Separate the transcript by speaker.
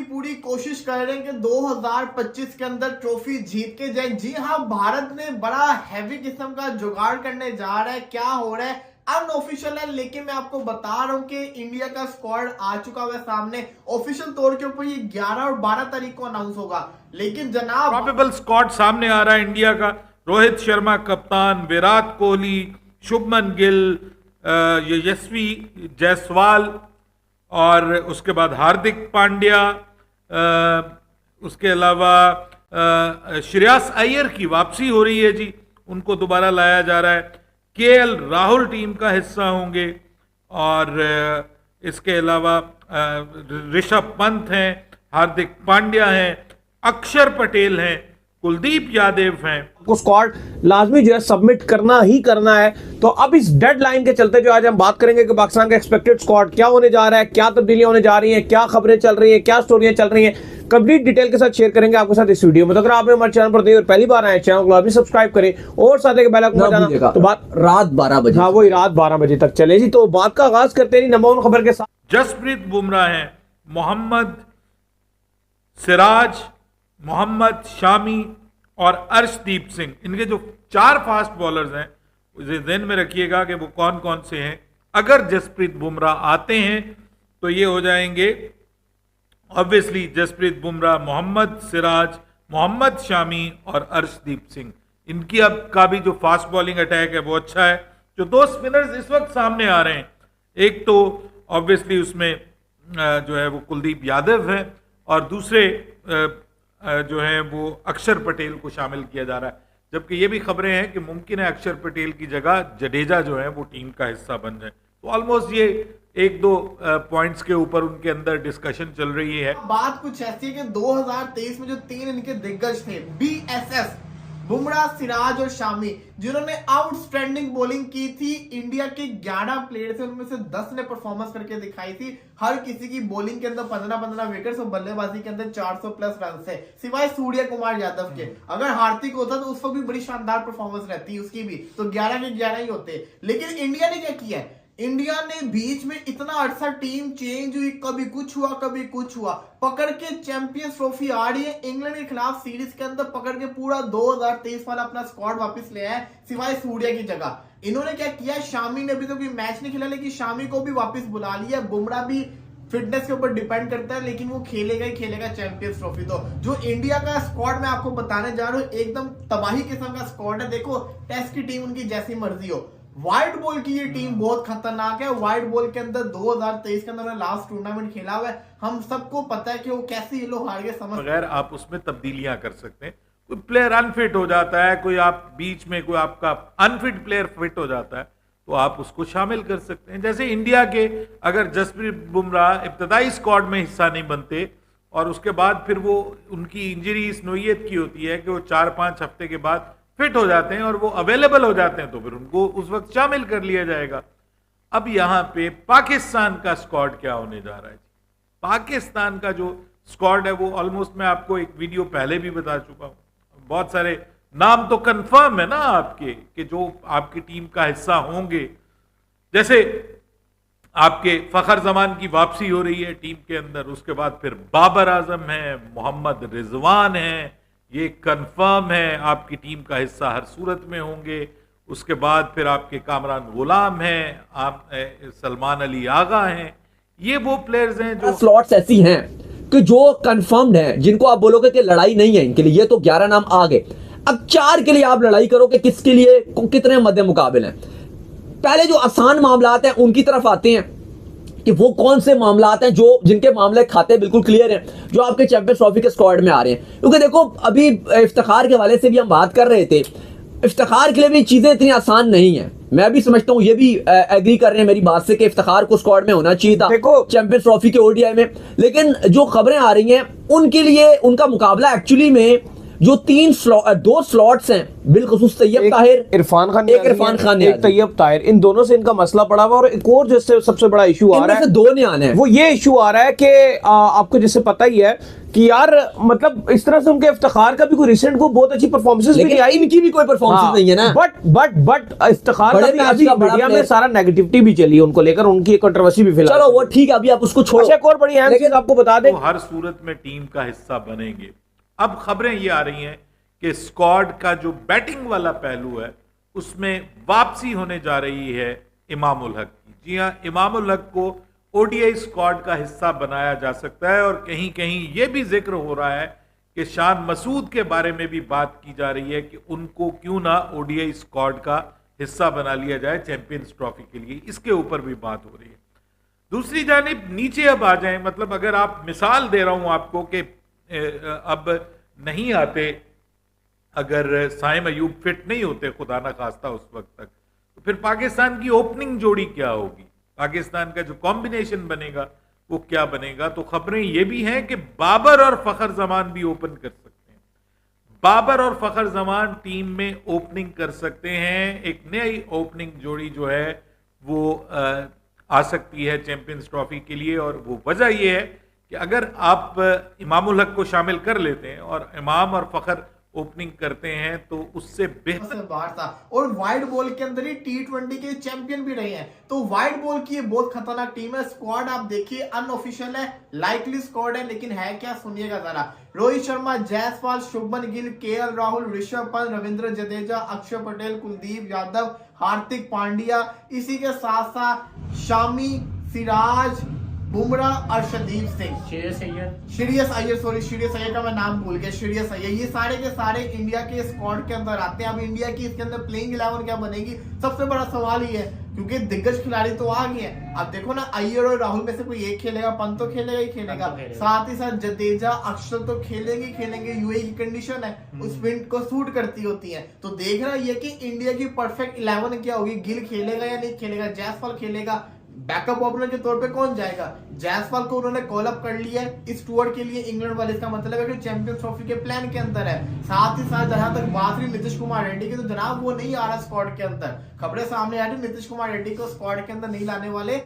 Speaker 1: की पूरी कोशिश कर रहे हैं कि 2025 के अंदर ट्रॉफी जीत के जाए। जी हाँ, भारत ने बड़ा हैवी किस्म का जुगाड़ करने जा रहा है। क्या हो रहा है अनऑफिशियल है, लेकिन मैं आपको बता रहा हूं कि इंडिया का स्क्वाड आ चुका हुआ है सामने। ऑफिशियल तौर के ऊपर ये 11 और 12 तारीख को अनाउंस होगा, लेकिन जनाब
Speaker 2: प्रोबेबल स्क्वाड सामने आ रहा है इंडिया का। रोहित शर्मा कप्तान, विराट कोहली, शुभमन गिल, यशस्वी जायसवाल और उसके बाद हार्दिक पांड्या, उसके अलावा श्रेयस अय्यर की वापसी हो रही है जी, उनको दोबारा लाया जा रहा है। केएल राहुल टीम का हिस्सा होंगे और इसके अलावा ऋषभ पंत हैं, हार्दिक पांड्या हैं, अक्षर पटेल हैं, कुलदीप यादव हैं।
Speaker 3: को स्क्वाड लाजमी जो है सबमिट करना ही करना है। तो अब इस डेडलाइन के चलते जो आज हम बात करेंगे कि पाकिस्तान का एक्सपेक्टेड स्क्वाड क्या होने जा रहा है, क्या तब्दीलियां होने जा रही हैं, क्या खबरें चल रही हैं, क्या स्टोरियां चल रही हैं, कंप्लीट डिटेल के साथ शेयर करेंगे आपके साथ इस वीडियो में। तो अगर आपने हमारे चैनल पर और पहली बार आए चैनल को अभी सब्सक्राइब करें और साथ ही बेल आइकन बजाना। तो बात
Speaker 4: रात 12 बजे,
Speaker 3: हाँ वही रात 12 बजे तक चले जी। तो बात का आगाज करते हैं नंबर 1 खबर के साथ।
Speaker 2: जसप्रीत बुमराह हैं, मोहम्मद सिराज, मोहम्मद शामी और अर्शदीप सिंह, इनके जो 4 फास्ट बॉलर्स हैं उसे ध्यान में रखिएगा कि वो कौन कौन से हैं। अगर जसप्रीत बुमराह आते हैं तो ये हो जाएंगे ऑब्वियसली जसप्रीत बुमराह, मोहम्मद सिराज, मोहम्मद शामी और अर्शदीप सिंह। इनकी अब का भी जो फास्ट बॉलिंग अटैक है वो अच्छा है। जो 2 स्पिनर्स इस वक्त सामने आ रहे हैं, एक तो ऑब्वियसली उसमें जो है वो कुलदीप यादव है और दूसरे जो है वो अक्षर पटेल को शामिल किया जा रहा है। जबकि ये भी खबरें हैं कि मुमकिन है अक्षर पटेल की जगह जडेजा जो है वो टीम का हिस्सा बन जाए। तो ऑलमोस्ट ये 1-2 पॉइंट्स के ऊपर उनके अंदर डिस्कशन चल रही है।
Speaker 1: बात कुछ ऐसी है कि 2023 में जो 3 इनके दिग्गज थे, बीएसएस, बुमराह, सिराज और शामी, जिन्होंने आउटस्टैंडिंग बॉलिंग की थी, इंडिया के 11 प्लेयर थे उनमें से 10 ने परफॉर्मेंस करके दिखाई थी। हर किसी की बॉलिंग के अंदर 15-15 विकेट्स और बल्लेबाजी के अंदर 400 प्लस रन है, सिवाय सूर्य कुमार यादव के। अगर हार्दिक होता तो उस वक्त भी बड़ी शानदार परफॉर्मेंस रहती उसकी भी, तो 11 के 11 ही होते। लेकिन इंडिया ने क्या किया है, इंडिया ने बीच में इतना अच्छा टीम चेंज हुई, कभी कुछ हुआ कभी कुछ हुआ, पकड़ के चैंपियंस ट्रॉफी आ रही है इंग्लैंड के खिलाफ सीरीज के अंदर, पकड़ के पूरा 2023 वाला अपना स्क्वाड वापस ले आया, सिवाय सूर्य की जगह। इन्होंने क्या किया, शामी ने अभी तो कोई मैच नहीं खेला, लेकिन शामी को भी वापस बुला लिया। बुमराह भी फिटनेस के ऊपर डिपेंड करता है, लेकिन वो खेलेगा ही खेलेगा चैंपियंस ट्रॉफी। तो जो इंडिया का स्क्वाड मैं आपको बताने जा रहा हूँ, एकदम तबाही किस्म का स्क्वाड है। देखो, टेस्ट की टीम उनकी जैसी मर्जी हो, व्हाइट बॉल की ये टीम बहुत खतरनाक है। व्हाइट बॉल के अंदर 2023 के अंदर लास्ट टूर्नामेंट खेला हुआ है, हम सबको पता है कि वो कैसे ये लोग हार गए। समझ
Speaker 2: बगैर आप उसमें तब्दीलियां कर सकते हैं। कोई प्लेयर अनफिट हो जाता है, कोई आप बीच में कोई आपका अनफिट प्लेयर फिट हो जाता है तो आप उसको शामिल कर सकते हैं। जैसे इंडिया के अगर जसप्रीत बुमराह इब्तदाई स्क्वाड में हिस्सा नहीं बनते और उसके बाद फिर वो उनकी इंजरी इस नोयत की होती है कि वो 4-5 हफ्ते के बाद फिट हो जाते हैं और वो अवेलेबल हो जाते हैं, तो फिर उनको उस वक्त शामिल कर लिया जाएगा। अब यहां पे पाकिस्तान का स्क्वाड क्या होने जा रहा है। पाकिस्तान का जो स्क्वाड है वो ऑलमोस्ट मैं आपको एक वीडियो पहले भी बता चुका हूं। बहुत सारे नाम तो कंफर्म है ना आपके कि जो आपकी टीम का हिस्सा होंगे। जैसे आपके फखर जमान की वापसी हो रही है टीम के अंदर, उसके बाद फिर बाबर आजम है, मोहम्मद रिजवान है, ये कंफर्म है आपकी टीम का हिस्सा हर सूरत में होंगे। उसके बाद फिर आपके कामरान गुलाम हैं, आप सलमान अली आगा हैं। ये वो प्लेयर्स हैं जो
Speaker 4: स्लॉट्स ऐसी हैं कि जो कंफर्म्ड हैं, जिनको आप बोलोगे कि लड़ाई नहीं है इनके लिए। ये तो 11 नाम आ गए, अब 4 के लिए आप लड़ाई करो कि किसके लिए कितने मध्य मुकाबले हैं। पहले जो आसान मामलात हैं उनकी तरफ आते हैं कि वो कौन से मामलात हैं जो जिनके मामले खाते बिल्कुल क्लियर हैं, जो आपके चैंपियंस ट्रॉफी के स्क्वाड में आ रहे हैं। क्योंकि देखो, अभी इफ्तिखार के हवाले से भी हम बात कर रहे थे, इफ्तिखार के लिए भी चीजें इतनी आसान नहीं है। मैं भी समझता हूं, ये भी एग्री कर रहे हैं मेरी बात से कि इफ्तिखार को स्क्वाड में होना चाहिए था
Speaker 3: देखो
Speaker 4: चैंपियंस ट्रॉफी के ओडीआई में। लेकिन जो खबरें आ रही हैं उनके लिए उनका मुकाबला एक्चुअली में जो दो स्लॉट्स हैं बिलखुसूस तैयब ताहिर,
Speaker 3: इरफान खान,
Speaker 4: एक इरफान खान,
Speaker 3: एक तैयब ताहिर, इन दोनों से इनका मसला पड़ा हुआ। और एक और जिससे सबसे बड़ा इशू आ रहा है,
Speaker 4: दो ने आने हैं,
Speaker 3: वो ये इशू आ रहा है कि आपको जैसे पता ही है कि यार मतलब इस तरह से उनके इफ्तिखार का भी कोई रिसेंट को बहुत अच्छी परफॉर्मेंस भी आई,
Speaker 4: इनकी भी कोई परफॉर्मेंस नहीं है ना।
Speaker 3: बट इफ्तिखार का भी अभी मीडिया में सारा नेगेटिविटी भी चली है उनको लेकर, उनकी एक कंट्रोवर्सी भी फिलहाल।
Speaker 4: चलो वो ठीक है, अभी आप उसको छोड़ो।
Speaker 3: अच्छा, एक और बड़ी अहम चीज आपको बता दें,
Speaker 2: हर सूरत में टीम का हिस्सा बनेंगे। अब खबरें ये आ रही हैं कि स्क्वाड का जो बैटिंग वाला पहलू है उसमें वापसी होने जा रही है इमाम उल हक की। जी हां, इमाम उल हक को ओडीआई स्क्वाड का हिस्सा बनाया जा सकता है। और कहीं कहीं यह भी जिक्र हो रहा है कि शान मसूद के बारे में भी बात की जा रही है कि उनको क्यों ना ओडीआई स्क्वाड का हिस्सा बना लिया जाए चैंपियंस ट्रॉफी के लिए। इसके ऊपर भी बात हो रही है। दूसरी जानिब नीचे अब आ जाएं, मतलब अगर आप मिसाल दे रहा हूं आपको कि अब नहीं आते, अगर साइम अयूब फिट नहीं होते खुदा ना खास्ता उस वक्त तक, तो फिर पाकिस्तान की ओपनिंग जोड़ी क्या होगी, पाकिस्तान का जो कॉम्बिनेशन बनेगा वो क्या बनेगा। तो खबरें ये भी हैं कि बाबर और फखर जमान भी ओपन कर सकते हैं। बाबर और फखर जमान टीम में ओपनिंग कर सकते हैं। एक नई ओपनिंग जोड़ी जो है वो आ सकती है चैंपियंस ट्रॉफी के लिए। और वो वजह ये है कि अगर आप इमाम उल हक को शामिल कर लेते हैं और इमाम और फखर ओपनिंग करते हैं तो उससे बेहतर
Speaker 1: बाहर था। और वाइड बॉल के अंदर ही T20 के चैंपियन भी रहे हैं। तो वाइड बॉल की ये बहुत खतरनाक टीम है। स्क्वाड आप देखिए अनऑफिशियल है, लाइकली स्क्वाड है, लेकिन है क्या सुनिएगा जरा। रोहित शर्मा, जायसवाल, शुभमन गिल, केएल राहुल, ऋषभ पंत, रविंद्र जडेजा, अक्षर पटेल, कुलदीप यादव, हार्दिक पांड्या, इसी के साथ साथ शामी, सिराज, बुमराह, अर्शदीप सिंह, श्रेयस अय्यर का मैं नाम भूल गया, श्रेयस अय्यर, ये सारे के सारे इंडिया के स्क्वाड के अंदर आते हैं। अब इंडिया की इसके अंदर प्लेइंग 11 क्या बनेगी, सबसे बड़ा सवाल ही है, क्योंकि दिग्गज खिलाड़ी तो आ गए हैं। अब देखो ना, अय्यर और राहुल में से कोई एक खेलेगा, पंत तो खेलेगा ही खेलेगा, साथ ही साथ जडेजा, अक्षर तो खेलेंगे। यूएई की कंडीशन है, उस विंड को सूट करती होती है। तो देखना ये कि इंडिया की परफेक्ट 11 क्या होगी। गिल खेलेगा या नहीं खेलेगा, जायसवाल खेलेगा, बैकअप ओपनर के तौर पे कौन जाएगा। जायसवाल को उन्होंने कॉल अप कर लिया है इस टूर के लिए इंग्लैंड वाले, इसका मतलब है कि चैंपियंस ट्रॉफी के प्लान के अंदर है। साथ ही साथ जहां तक बात रही नीतीश कुमार रेड्डी की, तो जनाब वो नहीं आ रहा स्क्वाड के अंदर। खबरें सामने आ रही नीतीश कुमार रेड्डी को स्क्वाड के अंदर नहीं लाने वाले।